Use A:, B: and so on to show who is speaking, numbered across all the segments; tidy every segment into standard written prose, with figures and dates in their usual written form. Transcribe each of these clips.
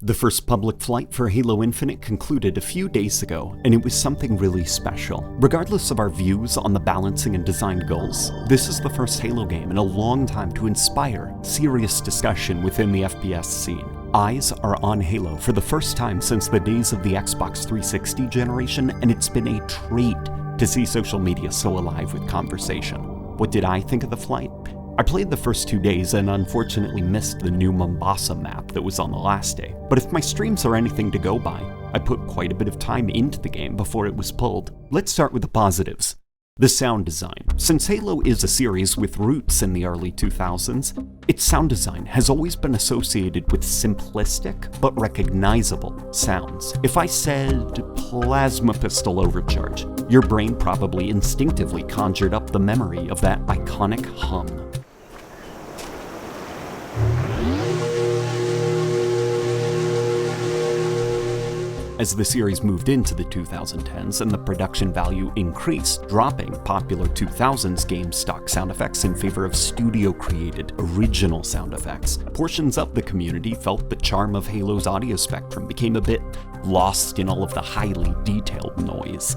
A: The first public flight for Halo Infinite concluded a few days ago, and it was something really special. Regardless of our views on the balancing and design goals, this is the first Halo game in a long time to inspire serious discussion within the FPS scene. Eyes are on Halo for the first time since the days of the Xbox 360 generation, and it's been a treat to see social media so alive with conversation. What did I think of the flight? I played the first 2 days and unfortunately missed the new Mombasa map that was on the last day, but if my streams are anything to go by, I put quite a bit of time into the game before it was pulled. Let's start with the positives. The sound design. Since Halo is a series with roots in the early 2000s, its sound design has always been associated with simplistic but recognizable sounds. If I said plasma pistol overcharge, your brain probably instinctively conjured up the memory of that iconic hum. As the series moved into the 2010s and the production value increased, dropping popular 2000s game stock sound effects in favor of studio-created, original sound effects, portions of the community felt the charm of Halo's audio spectrum became a bit lost in all of the highly detailed noise.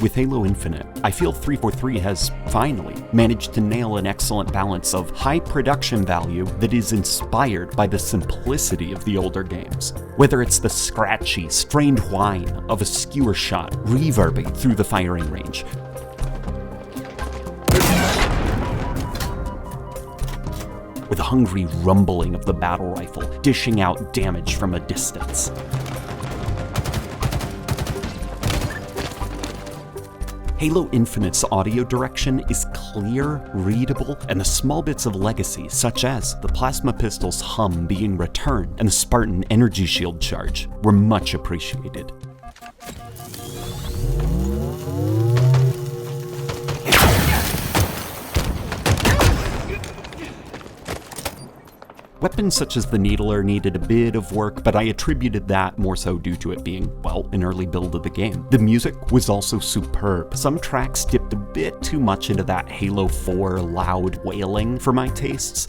A: With Halo Infinite, I feel 343 has finally managed to nail an excellent balance of high production value that is inspired by the simplicity of the older games. Whether it's the scratchy, strained whine of a skewer shot reverbing through the firing range, with the hungry rumbling of the battle rifle dishing out damage from a distance. Halo Infinite's audio direction is clear, readable, and the small bits of legacy, such as the plasma pistol's hum being returned and the Spartan energy shield charge, were much appreciated. Weapons such as the Needler needed a bit of work, but I attributed that more so due to it being, well, an early build of the game. The music was also superb. Some tracks dipped a bit too much into that Halo 4 loud wailing for my tastes.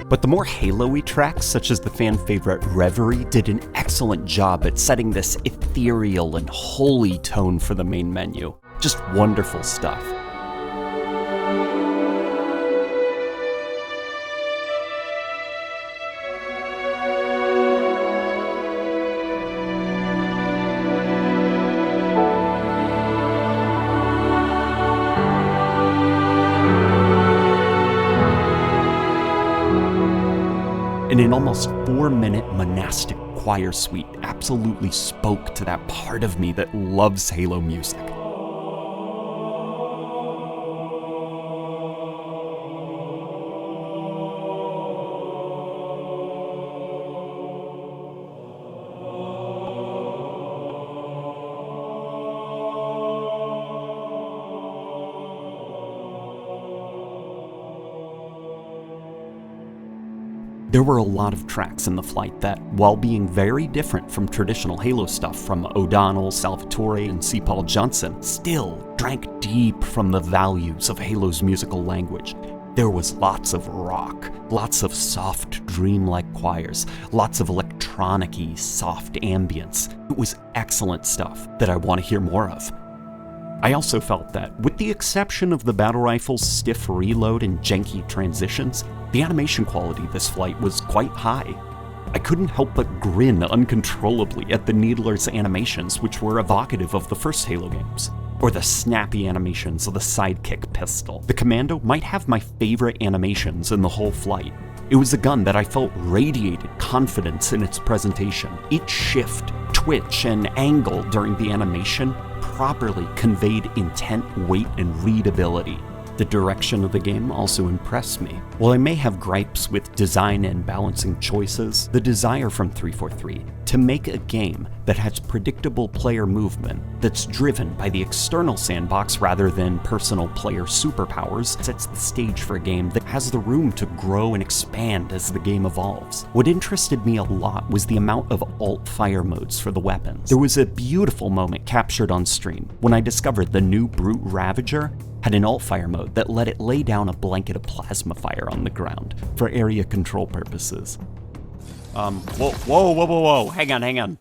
A: But the more Halo-y tracks, such as the fan favorite Reverie, did an excellent job at setting this ethereal and holy tone for the main menu. Just wonderful stuff. And an almost 4-minute monastic choir suite absolutely spoke to that part of me that loves Halo music. There were a lot of tracks in the flight that, while being very different from traditional Halo stuff from O'Donnell, Salvatore, and C. Paul Johnson, still drank deep from the values of Halo's musical language. There was lots of rock, lots of soft, dreamlike choirs, lots of electronic-y, soft ambience. It was excellent stuff that I want to hear more of. I also felt that, with the exception of the battle rifle's stiff reload and janky transitions, the animation quality this flight was quite high. I couldn't help but grin uncontrollably at the Needler's animations, which were evocative of the first Halo games, or the snappy animations of the sidekick pistol. The Commando might have my favorite animations in the whole flight. It was a gun that I felt radiated confidence in its presentation. Each shift, twitch, and angle during the animation properly conveyed intent, weight, and readability. The direction of the game also impressed me. While I may have gripes with design and balancing choices, the desire from 343 to make a game that has predictable player movement that's driven by the external sandbox rather than personal player superpowers sets the stage for a game that has the room to grow and expand as the game evolves. What interested me a lot was the amount of alt-fire modes for the weapons. There was a beautiful moment captured on stream when I discovered the new Brute Ravager had an alt-fire mode that let it lay down a blanket of plasma fire on the ground for area control purposes. Whoa, hang on.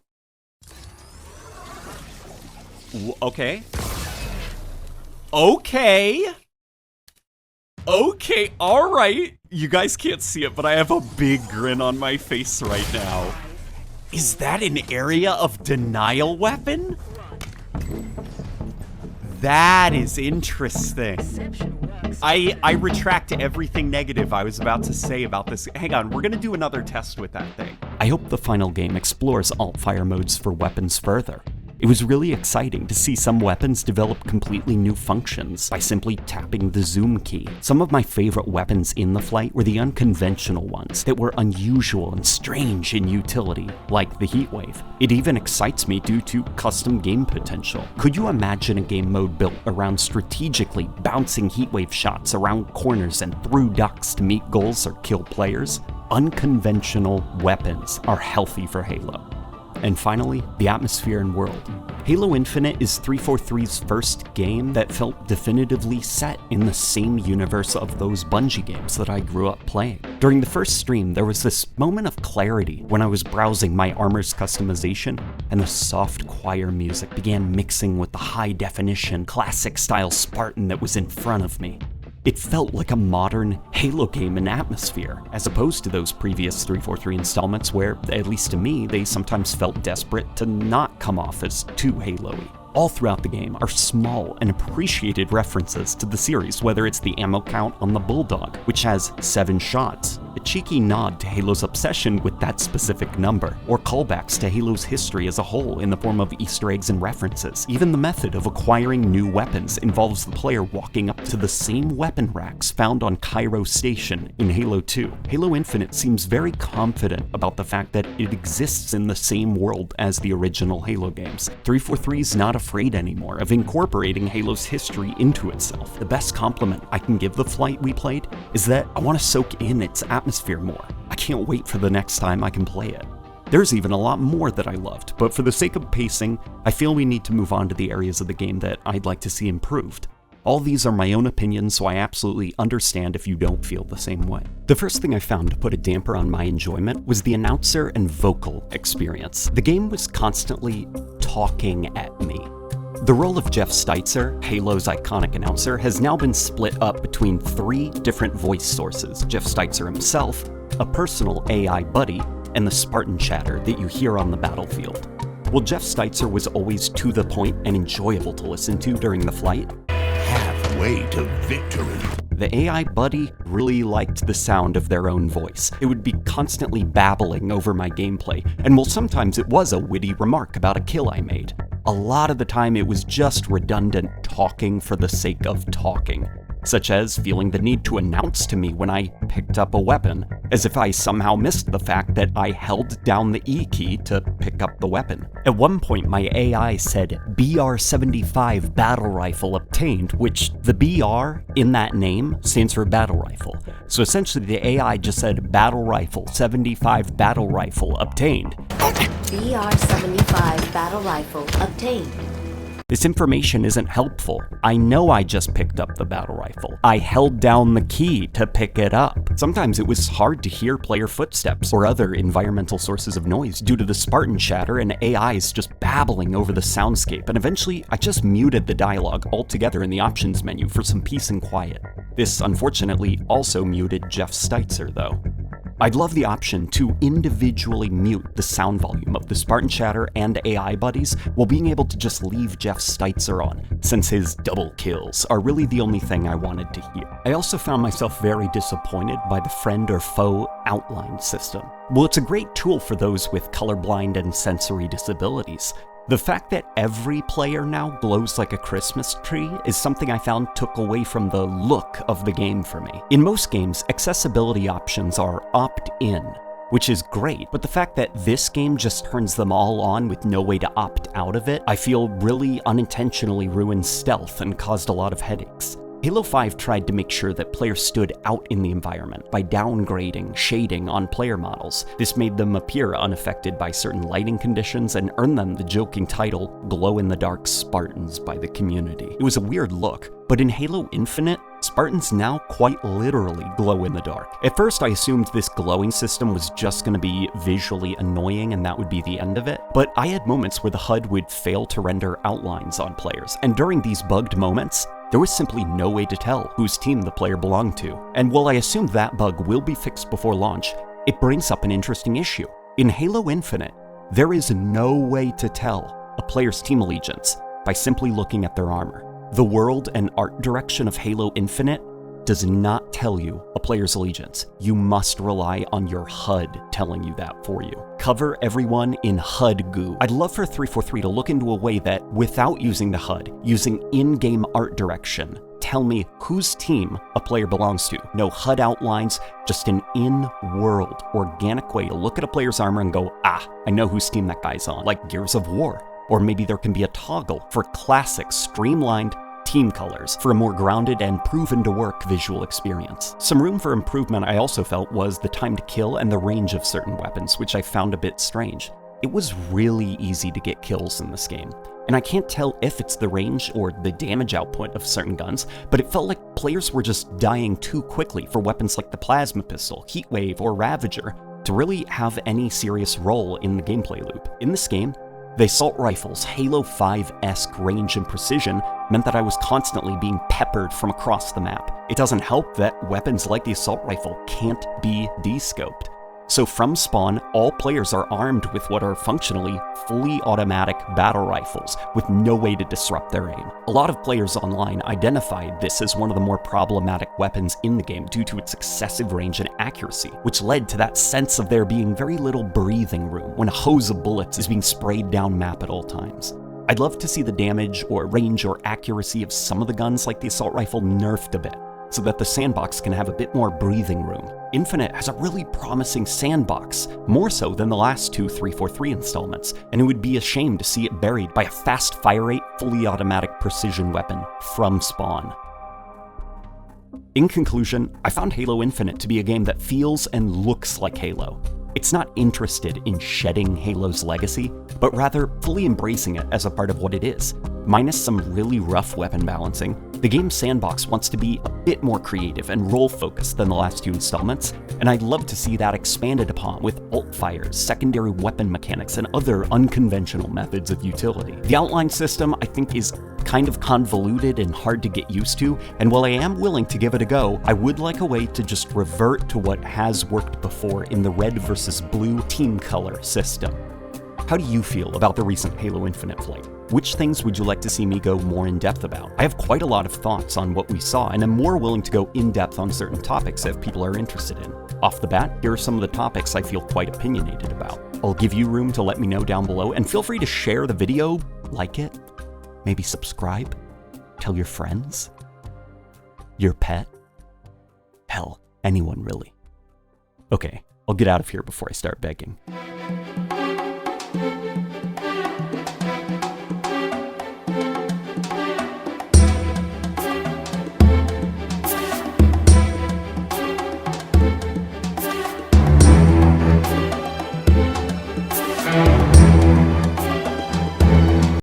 A: Okay, alright. You guys can't see it, but I have a big grin on my face right now. Is that an area of denial weapon? That is interesting. I retract everything negative I was about to say about this. Hang on, we're gonna do another test with that thing. I hope the final game explores alt-fire modes for weapons further. It was really exciting to see some weapons develop completely new functions by simply tapping the zoom key. Some of my favorite weapons in the flight were the unconventional ones that were unusual and strange in utility, like the Heatwave. It even excites me due to custom game potential. Could you imagine a game mode built around strategically bouncing Heatwave shots around corners and through ducts to meet goals or kill players? Unconventional weapons are healthy for Halo. And finally, the atmosphere and world. Halo Infinite is 343's first game that felt definitively set in the same universe of those Bungie games that I grew up playing. During the first stream, there was this moment of clarity when I was browsing my armor's customization, and the soft choir music began mixing with the high-definition, classic-style Spartan that was in front of me. It felt like a modern Halo game in atmosphere, as opposed to those previous 343 installments where, at least to me, they sometimes felt desperate to not come off as too Halo-y. All throughout the game are small and appreciated references to the series, whether it's the ammo count on the Bulldog, which has 7 shots, a cheeky nod to Halo's obsession with that specific number, or callbacks to Halo's history as a whole in the form of Easter eggs and references. Even the method of acquiring new weapons involves the player walking up to the same weapon racks found on Cairo Station in Halo 2. Halo Infinite seems very confident about the fact that it exists in the same world as the original Halo games. 343's not afraid anymore of incorporating Halo's history into itself. The best compliment I can give the flight we played is that I want to soak in its atmosphere more. I can't wait for the next time I can play it. There's even a lot more that I loved, but for the sake of pacing, I feel we need to move on to the areas of the game that I'd like to see improved. All these are my own opinions, so I absolutely understand if you don't feel the same way. The first thing I found to put a damper on my enjoyment was the announcer and vocal experience. The game was constantly talking at me. The role of Jeff Steitzer, Halo's iconic announcer, has now been split up between 3 different voice sources: Jeff Steitzer himself, a personal AI buddy, and the Spartan chatter that you hear on the battlefield. While Jeff Steitzer was always to the point and enjoyable to listen to during the flight,
B: halfway to victory,
A: the AI buddy really liked the sound of their own voice. It would be constantly babbling over my gameplay, and while sometimes it was a witty remark about a kill I made, a lot of the time it was just redundant talking for the sake of talking, such as feeling the need to announce to me when I picked up a weapon, as if I somehow missed the fact that I held down the E key to pick up the weapon. At one point, my AI said BR-75 battle rifle obtained, which the BR in that name stands for battle rifle. So essentially the AI just said battle rifle, 75 battle rifle obtained.
C: BR-75 battle rifle obtained.
A: This information isn't helpful. I know I just picked up the battle rifle. I held down the key to pick it up. Sometimes it was hard to hear player footsteps or other environmental sources of noise due to the Spartan chatter and AIs just babbling over the soundscape, and eventually I just muted the dialogue altogether in the options menu for some peace and quiet. This unfortunately also muted Jeff Steitzer though. I'd love the option to individually mute the sound volume of the Spartan chatter and AI buddies while being able to just leave Jeff Steitzer on, since his double kills are really the only thing I wanted to hear. I also found myself very disappointed by the friend or foe outline system. Well, it's a great tool for those with colorblind and sensory disabilities, The fact that every player now glows like a Christmas tree is something I found took away from the look of the game for me. In most games, accessibility options are opt-in, which is great, but the fact that this game just turns them all on with no way to opt out of it, I feel really unintentionally ruined stealth and caused a lot of headaches. Halo 5 tried to make sure that players stood out in the environment by downgrading shading on player models. This made them appear unaffected by certain lighting conditions and earned them the joking title, glow-in-the-dark Spartans by the community. It was a weird look, but in Halo Infinite, Spartans now quite literally glow in the dark. At first I assumed this glowing system was just going to be visually annoying and that would be the end of it, but I had moments where the HUD would fail to render outlines on players, and during these bugged moments, there was simply no way to tell whose team the player belonged to. And while I assume that bug will be fixed before launch, it brings up an interesting issue. In Halo Infinite, there is no way to tell a player's team allegiance by simply looking at their armor. The world and art direction of Halo Infinite does not tell you a player's allegiance. You must rely on your HUD telling you that for you. Cover everyone in HUD goo. I'd love for 343 to look into a way that, without using the HUD, using in-game art direction, tell me whose team a player belongs to. No HUD outlines, just an in-world, organic way to look at a player's armor and go, ah, I know whose team that guy's on, like Gears of War. Or maybe there can be a toggle for classic, streamlined team colors for a more grounded and proven-to-work visual experience. Some room for improvement I also felt was the time to kill and the range of certain weapons, which I found a bit strange. It was really easy to get kills in this game, and I can't tell if it's the range or the damage output of certain guns, but it felt like players were just dying too quickly for weapons like the plasma pistol, heatwave, or Ravager to really have any serious role in the gameplay loop. In this game, the assault rifle's Halo 5-esque range and precision meant that I was constantly being peppered from across the map. It doesn't help that weapons like the assault rifle can't be descoped. So from spawn, all players are armed with what are functionally fully automatic battle rifles with no way to disrupt their aim. A lot of players online identified this as one of the more problematic weapons in the game due to its excessive range and accuracy, which led to that sense of there being very little breathing room when a hose of bullets is being sprayed down map at all times. I'd love to see the damage or range or accuracy of some of the guns like the assault rifle nerfed a bit, so that the sandbox can have a bit more breathing room. Infinite has a really promising sandbox, more so than the last two 343 installments, and it would be a shame to see it buried by a fast fire rate, fully automatic precision weapon from spawn. In conclusion, I found Halo Infinite to be a game that feels and looks like Halo. It's not interested in shedding Halo's legacy, but rather fully embracing it as a part of what it is. Minus some really rough weapon balancing, the game's sandbox wants to be a bit more creative and role-focused than the last two installments, and I'd love to see that expanded upon with alt-fires, secondary weapon mechanics, and other unconventional methods of utility. The outline system, I think, is kind of convoluted and hard to get used to, and while I am willing to give it a go, I would like a way to just revert to what has worked before in the red versus blue team color system. How do you feel about the recent Halo Infinite flight? Which things would you like to see me go more in depth about? I have quite a lot of thoughts on what we saw, and I'm more willing to go in depth on certain topics if people are interested in. Off the bat, here are some of the topics I feel quite opinionated about. I'll give you room to let me know down below, and feel free to share the video, like it, maybe subscribe, tell your friends, your pet, hell, anyone really. Okay, I'll get out of here before I start begging.